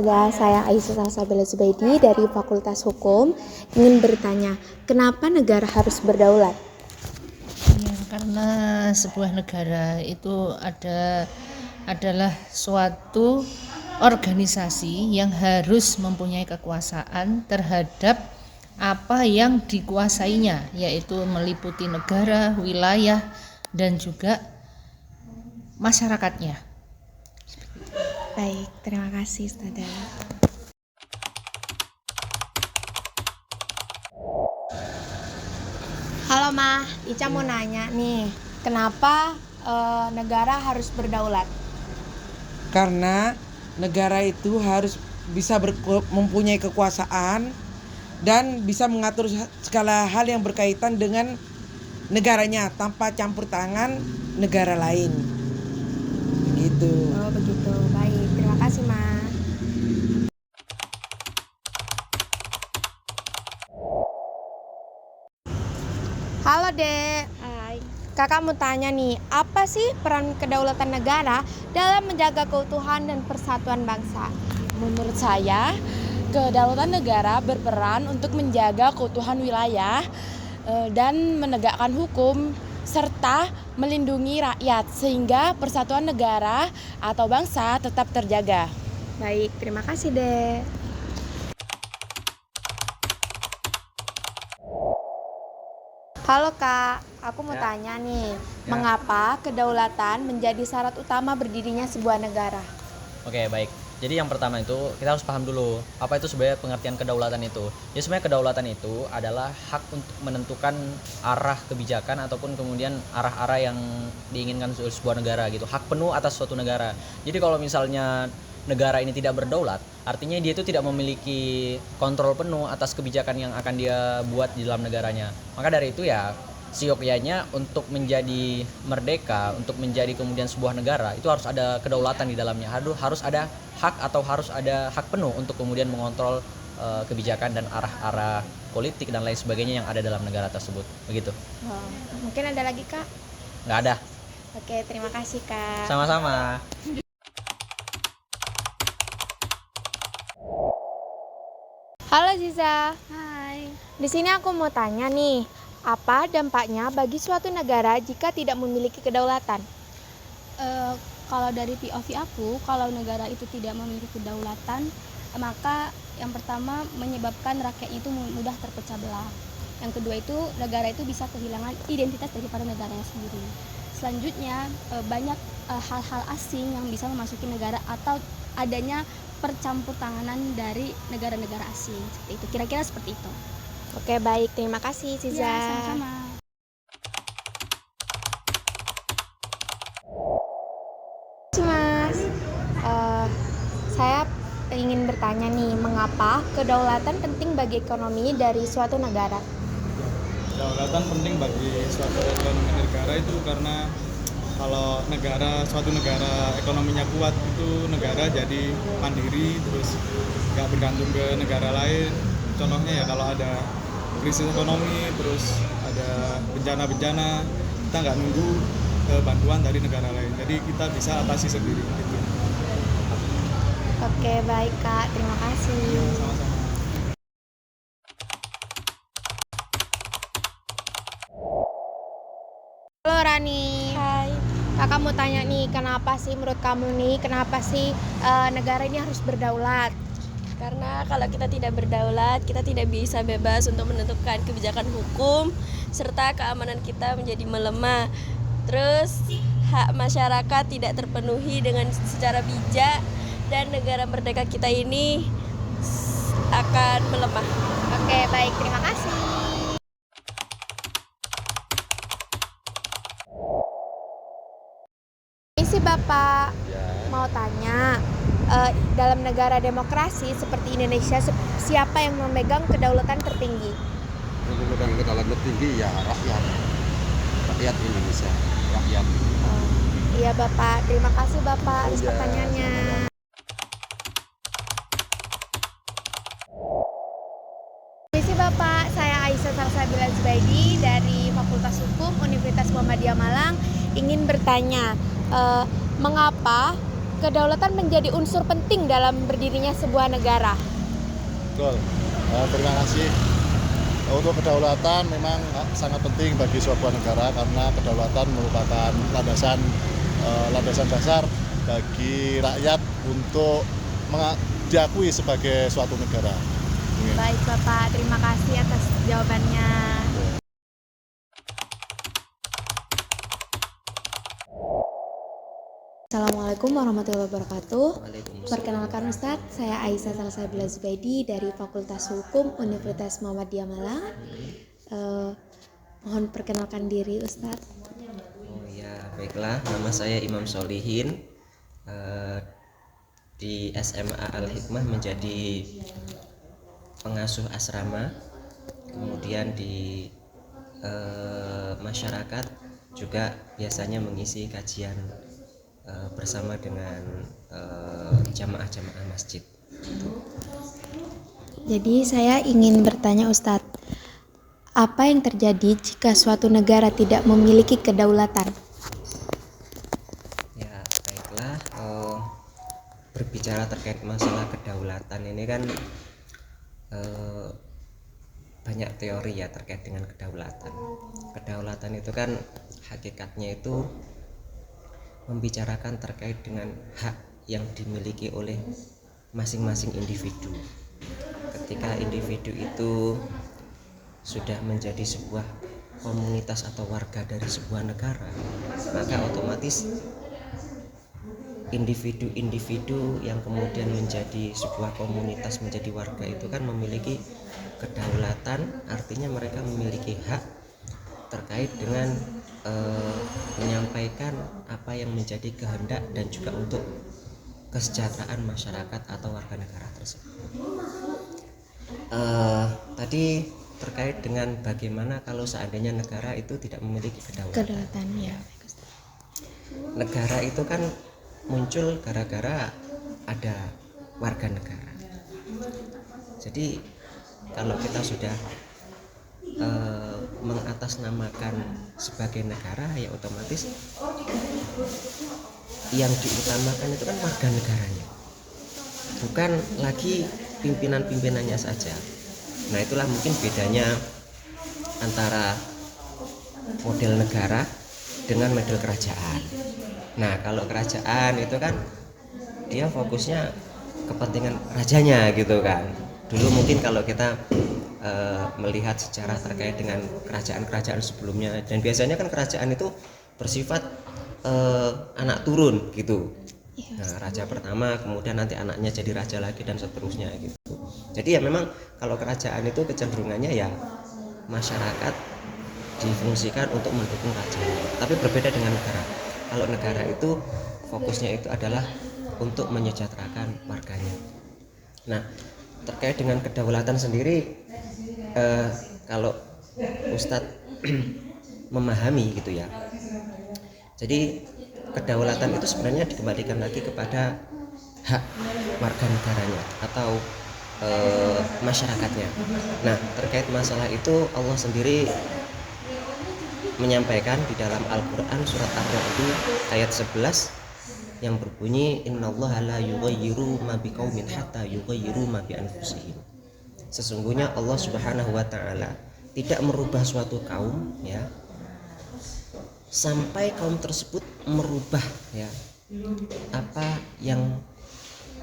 Saya Aisyah Salsabila Zubaidi dari Fakultas Hukum ingin bertanya, kenapa negara harus berdaulat? Ya, karena sebuah negara itu adalah suatu organisasi yang harus mempunyai kekuasaan terhadap apa yang dikuasainya, yaitu meliputi negara, wilayah, dan juga masyarakatnya. Baik, terima kasih Ustazah. Halo Mah, Ica mau nanya nih, kenapa negara harus berdaulat? Karena negara itu harus bisa mempunyai kekuasaan dan bisa mengatur segala hal yang berkaitan dengan negaranya tanpa campur tangan negara lain. Gitu. Oh begitu, baik, terima kasih Mah. Halo Dek. Hai. Kakak mau tanya nih, apa sih peran kedaulatan negara dalam menjaga keutuhan dan persatuan bangsa? Menurut saya, kedaulatan negara berperan untuk menjaga keutuhan wilayah dan menegakkan hukum serta melindungi rakyat sehingga persatuan negara atau bangsa tetap terjaga. Baik, terima kasih Dek. Halo Kak, aku mau tanya nih, mengapa kedaulatan menjadi syarat utama berdirinya sebuah negara? Oke, baik. Jadi yang pertama itu kita harus paham dulu apa itu sebenarnya pengertian kedaulatan itu. Jadi sebenarnya kedaulatan itu adalah hak untuk menentukan arah kebijakan ataupun kemudian arah-arah yang diinginkan sebuah negara gitu. Hak penuh atas suatu negara. Jadi kalau misalnya negara ini tidak berdaulat, artinya dia itu tidak memiliki kontrol penuh atas kebijakan yang akan dia buat di dalam negaranya. Maka dari itu ya siokianya untuk menjadi merdeka, untuk menjadi kemudian sebuah negara itu harus ada kedaulatan di dalamnya, harus ada hak atau harus ada hak penuh untuk kemudian mengontrol kebijakan dan arah-arah politik dan lain sebagainya yang ada dalam negara tersebut, begitu. Mungkin ada lagi Kak? Nggak ada. Oke, terima kasih Kak. Sama-sama. Halo Ziza. Hai. Di sini aku mau tanya nih, apa dampaknya bagi suatu negara jika tidak memiliki kedaulatan? Kalau dari POV aku, kalau negara itu tidak memiliki kedaulatan, maka yang pertama menyebabkan rakyatnya itu mudah terpecah belah. Yang kedua itu negara itu bisa kehilangan identitas daripada negaranya sendiri. Selanjutnya banyak hal-hal asing yang bisa memasuki negara atau adanya percampur tanganan dari negara-negara asing. Seperti itu. Kira-kira seperti itu. Oke, baik, terima kasih Ziza. Ya, sama-sama. Mas, saya ingin bertanya nih, mengapa kedaulatan penting bagi ekonomi dari suatu negara? Kedaulatan penting bagi suatu ekonomi negara itu karena kalau suatu negara ekonominya kuat itu negara jadi mandiri, terus nggak bergantung ke negara lain. Contohnya ya kalau ada krisis ekonomi, terus ada bencana-bencana, kita nggak nunggu bantuan dari negara lain, jadi kita bisa atasi sendiri gitu. Oke, baik Kak, terima kasih. Sama-sama. Halo Rani. Hai. Kakak mau tanya nih, kenapa sih menurut kamu nih, kenapa sih negara ini harus berdaulat? Karena kalau kita tidak berdaulat, kita tidak bisa bebas untuk menentukan kebijakan hukum serta keamanan kita menjadi melemah. Terus hak masyarakat tidak terpenuhi dengan secara bijak dan negara merdeka kita ini akan melemah. Oke, baik, terima kasih. Misi Bapak mau tanya, dalam negara demokrasi seperti Indonesia, siapa yang memegang kedaulatan tertinggi? Memegang kedaulatan tertinggi ya rakyat Indonesia, rakyat. Iya Bapak, terima kasih Bapak atas pertanyaannya. Misi Bapak, saya Aisyah Salsabila Zubaidi dari Fakultas Hukum Universitas Muhammadiyah Malang ingin bertanya, mengapa kedaulatan menjadi unsur penting dalam berdirinya sebuah negara? Betul. Terima kasih. Untuk kedaulatan memang sangat penting bagi sebuah negara karena kedaulatan merupakan landasan dasar bagi rakyat untuk diakui sebagai suatu negara. Baik Bapak, terima kasih atas jawabannya. Assalamualaikum warahmatullahi wabarakatuh. Perkenalkan Ustadz, saya Aisyah Salsabila Zubaidi dari Fakultas Hukum Universitas Muhammadiyah Malang. Mohon perkenalkan diri Ustadz. Oh ya, baiklah, nama saya Imam Solihin, di SMA Al-Hikmah menjadi pengasuh asrama, kemudian di masyarakat juga biasanya mengisi kajian bersama dengan jamaah-jamaah masjid. Jadi saya ingin bertanya Ustadz, apa yang terjadi jika suatu negara tidak memiliki kedaulatan? Ya, baiklah, berbicara terkait masalah kedaulatan ini kan banyak teori ya terkait dengan kedaulatan. Kedaulatan itu kan hakikatnya itu membicarakan terkait dengan hak yang dimiliki oleh masing-masing individu. Ketika individu itu sudah menjadi sebuah komunitas atau warga dari sebuah negara, maka otomatis individu-individu yang kemudian menjadi sebuah komunitas, menjadi warga itu kan memiliki kedaulatan, artinya mereka memiliki hak terkait dengan menyampaikan apa yang menjadi kehendak dan juga untuk kesejahteraan masyarakat atau warga negara tersebut. Tadi terkait dengan bagaimana kalau seandainya negara itu tidak memiliki kedaulatan. Ya. Negara itu kan muncul gara-gara ada warga negara. Jadi kalau kita sudah mengatasnamakan sebagai negara, ya otomatis yang diutamakan itu kan warga negaranya, bukan lagi pimpinan-pimpinannya saja. Nah, itulah mungkin bedanya antara model negara dengan model kerajaan. Nah, kalau kerajaan itu kan dia fokusnya kepentingan rajanya gitu kan. Dulu mungkin kalau kita melihat sejarah terkait dengan kerajaan-kerajaan sebelumnya, dan biasanya kan kerajaan itu bersifat anak turun gitu. Nah, raja pertama kemudian nanti anaknya jadi raja lagi dan seterusnya gitu. Jadi ya memang kalau kerajaan itu kecenderungannya ya masyarakat difungsikan untuk mendukung rajanya. Tapi berbeda dengan negara. Kalau negara itu fokusnya itu adalah untuk menyejahterakan warganya. Nah, terkait dengan kedaulatan sendiri, kalau Ustadz memahami gitu ya, jadi kedaulatan itu sebenarnya dikembalikan lagi kepada hak warga negaranya atau masyarakatnya. Nah, terkait masalah itu Allah sendiri menyampaikan di dalam Al-Quran surat Ar-Ra'd ayat 11 yang berbunyi, innallaha la yughayyiru ma biqaumin hatta yughayyiru ma bi anfusihim. Sesungguhnya Allah Subhanahu wa taala tidak merubah suatu kaum ya sampai kaum tersebut merubah ya apa yang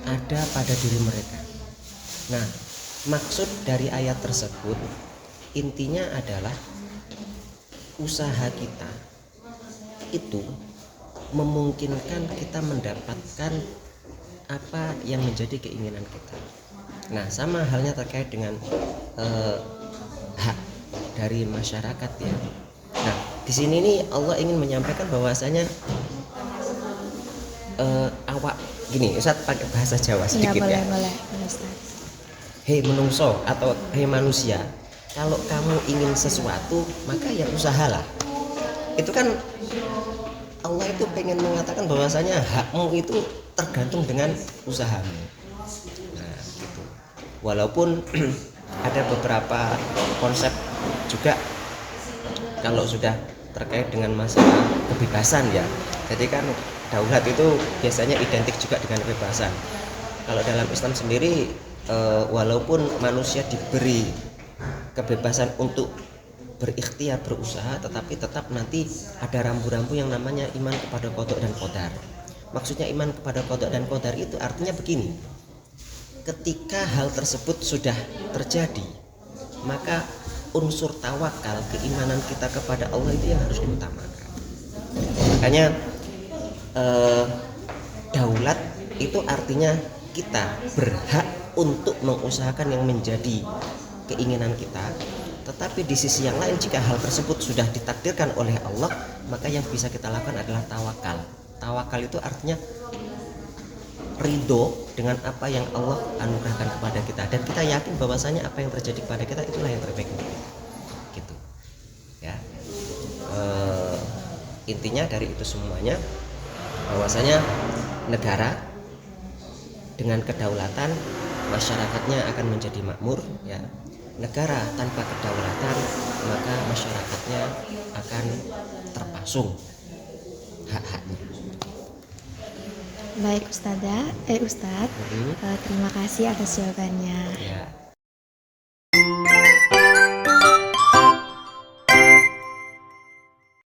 ada pada diri mereka. Nah, maksud dari ayat tersebut intinya adalah usaha kita itu memungkinkan kita mendapatkan apa yang menjadi keinginan kita. Nah, sama halnya terkait dengan hak dari masyarakat ya. Nah, di sini nih Allah ingin menyampaikan bahwasanya awak gini, Ustaz pakai bahasa Jawa sedikit ya. Boleh. Hei menungso atau hei manusia, kalau kamu ingin sesuatu maka ya usahalah. Itu kan Allah itu pengen mengatakan bahwasanya hakmu itu tergantung dengan usahamu. Nah, gitu. Walaupun ada beberapa konsep juga kalau sudah terkait dengan masalah kebebasan ya. Jadi kan daulat itu biasanya identik juga dengan kebebasan. Kalau dalam Islam sendiri walaupun manusia diberi kebebasan untuk berikhtiar berusaha, tetapi tetap nanti ada rambu-rambu yang namanya iman kepada qada dan qadar. Maksudnya iman kepada qada dan qadar itu artinya begini, ketika hal tersebut sudah terjadi, maka unsur tawakal, keimanan kita kepada Allah itu yang harus diutamakan. Makanya daulat itu artinya kita berhak untuk mengusahakan yang menjadi keinginan kita. Tetapi di sisi yang lain, jika hal tersebut sudah ditakdirkan oleh Allah, maka yang bisa kita lakukan adalah tawakal. Tawakal itu artinya ridho dengan apa yang Allah anugerahkan kepada kita, dan kita yakin bahwasanya apa yang terjadi kepada kita itulah yang terbaik untuk kita. Gitu. Ya. Intinya dari itu semuanya bahwasanya negara dengan kedaulatan masyarakatnya akan menjadi makmur, ya. Negara tanpa kedaulatan maka masyarakatnya akan terpasung hak-haknya. Baik Ustadz, terima kasih atas jawabannya. Ya.